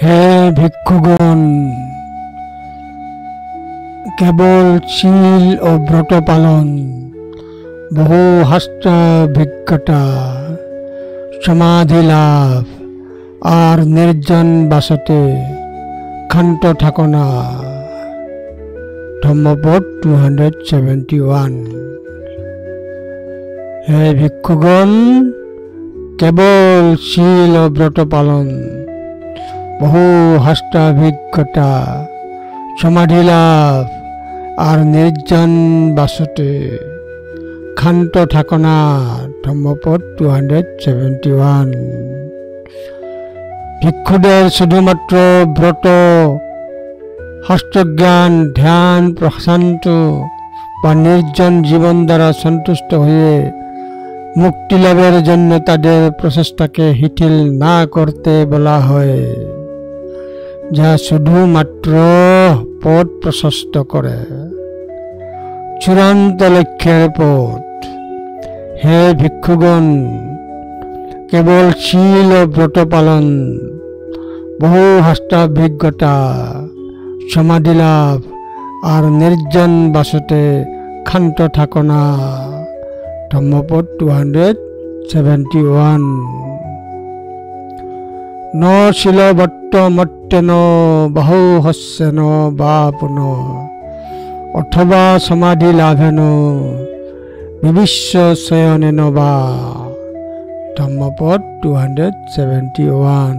হে ভিক্ষুগণ, কেবল শীল ও ব্রত পালন, বহু হস্তাভিজ্ঞতা, সমাধি লাভ আর নির্জন বাসতে ক্ষান্ত থাকো না। ধম্মপদ 271। হে ভিক্ষুগণ, কেবল শীল ও ব্রত পালন, বহু হস্তাভিজ্ঞতা, সমাধি লাভ আর নির্জন বাসতে ক্ষান্ত থাকো না। ধম্মপদ 271। ভিক্ষুদের শুধুমাত্র ব্রত, হস্তজ্ঞান, ধ্যান, প্রশান্ত বা নির্জন জীবন দ্বারা সন্তুষ্ট হয়ে মুক্তি লাভের জন্য তাদের প্রচেষ্টাকে শিথিল না করতে বলা হয়, যা শুধুমাত্র পথ প্রশস্ত করে, চূড়ান্ত লক্ষ্যের পথ। হে ভিক্ষুগণ, কেবল শীল ও ব্রত পালন, বহু হস্তাভিজ্ঞতা, সমাধি লাভ আর নির্জন বাসতে ক্ষান্ত থাকো না। ধম্মপদ 271। ন শিলবত্ত মত্তেন বহু হস্যেন বা পুন অথবা সমাধি লাভেন বিবিশ্বশয়নেন বা। ধম্মপদ 271।